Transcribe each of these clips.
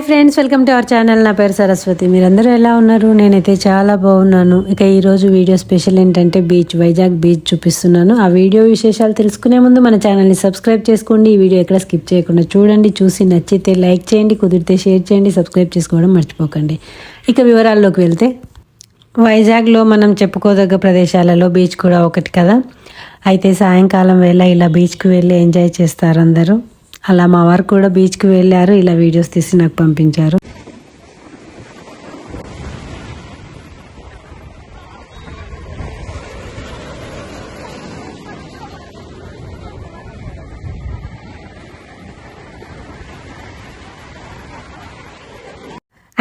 Hi friends, welcome to our channel. నా పేరు సరస్వతి. మీరందరూ ఎలా ఉన్నారు? నేనైతే చాలా బాగున్నాను. ఇక ఈరోజు వీడియో స్పెషల్ ఏంటంటే వైజాగ్ బీచ్ చూపిస్తున్నాను. ఆ వీడియో విశేషాలు తెలుసుకునే ముందు మన ఛానల్ని సబ్స్క్రైబ్ చేసుకోండి. ఈ వీడియో ఎక్కడ స్కిప్ చేయకుండా చూడండి. చూసి నచ్చితే లైక్ చేయండి, కుదిరితే షేర్ చేయండి, సబ్స్క్రైబ్ చేసుకోవడం మర్చిపోకండి. ఇక వివరాల్లోకి వెళ్తే, వైజాగ్లో మనం చెప్పుకోదగ్గ ప్రదేశాలలో బీచ్ కూడా ఒకటి కదా. అయితే సాయంకాలం వేళ ఇలా బీచ్కి వెళ్ళి ఎంజాయ్ చేస్తారు అందరూ. అలా మా వారు కూడా బీచ్కి వెళ్ళారు. ఇలా వీడియోస్ తీసి నాకు పంపించారు.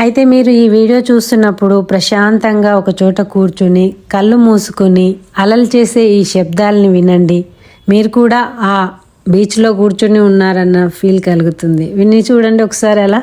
అయితే మీరు ఈ వీడియో చూస్తున్నప్పుడు ప్రశాంతంగా ఒక చోట కూర్చుని కళ్ళు మూసుకొని అలలు చేసే ఈ శబ్దాలని వినండి. మీరు కూడా ఆ బీచ్లో కూర్చొని ఉన్నారన్న ఫీల్ కలుగుతుంది. విని చూడండి ఒకసారి అలా.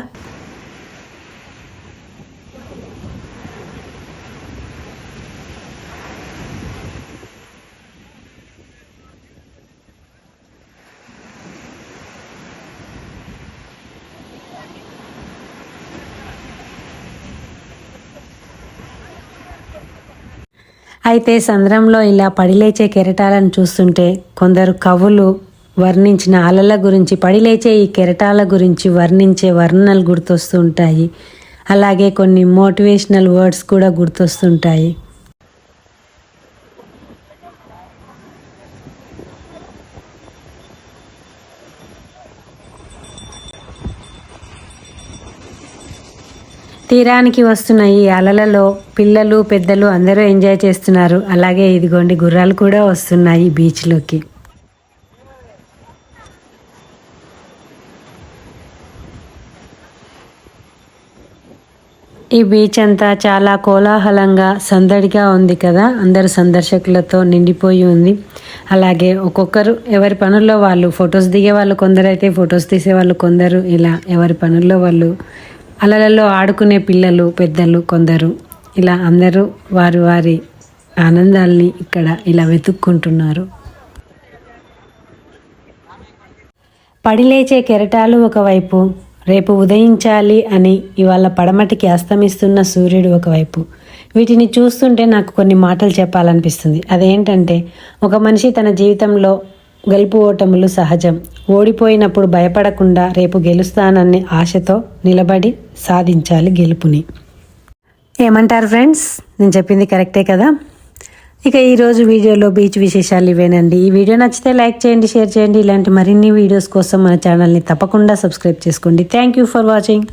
అయితే సంద్రంలో ఇలా పడిలేచే కెరటాలను చూస్తుంటే కొందరు కవులు వర్ణించిన అలల గురించి, పడిలేచే ఈ కెరటాల గురించి వర్ణించే వర్ణనలు గుర్తొస్తూ ఉంటాయి. అలాగే కొన్ని మోటివేషనల్ వర్డ్స్ కూడా గుర్తొస్తుంటాయి. తీరానికి వస్తున్న ఈ అలలలో పిల్లలు పెద్దలు అందరూ ఎంజాయ్ చేస్తున్నారు. అలాగే ఇదిగోండి గుర్రాలు కూడా వస్తున్నాయి బీచ్లోకి. ఈ బీచ్ అంతా చాలా కోలాహలంగా సందడిగా ఉంది కదా. అందరు సందర్శకులతో నిండిపోయి ఉంది. అలాగే ఒక్కొక్కరు ఎవరి పనుల్లో వాళ్ళు ఫొటోస్ దిగే వాళ్ళు కొందరు, అయితే ఫొటోస్ తీసేవాళ్ళు కొందరు, ఇలా ఎవరి పనుల్లో వాళ్ళు అలలలో ఆడుకునే పిల్లలు పెద్దలు కొందరు, ఇలా అందరూ వారి వారి ఆనందాల్ని ఇక్కడ ఇలా వెతుక్కుంటున్నారు. పడిలేచే కెరటాలు ఒకవైపు, రేపు ఉదయించాలి అని ఇవాళ పడమటికి అస్తమిస్తున్న సూర్యుడు ఒకవైపు. వీటిని చూస్తుంటే నాకు కొన్ని మాటలు చెప్పాలనిపిస్తుంది. అదేంటంటే, ఒక మనిషి తన జీవితంలో గెలుపు ఓటములు సహజం. ఓడిపోయినప్పుడు భయపడకుండా రేపు గెలుస్తాననే ఆశతో నిలబడి సాధించాలి గెలుపుని. ఏమంటారు ఫ్రెండ్స్? నేను చెప్పింది కరెక్టే కదా. ఇక ఈరోజు వీడియోలో బీచ్ విశేషాలు ఇవేనండి. ఈ వీడియో నచ్చితే లైక్ చేయండి, షేర్ చేయండి. ఇలాంటి మరిన్ని వీడియోస్ కోసం మన ఛానల్ని తప్పకుండా సబ్స్క్రైబ్ చేసుకోండి. Thank you for watching.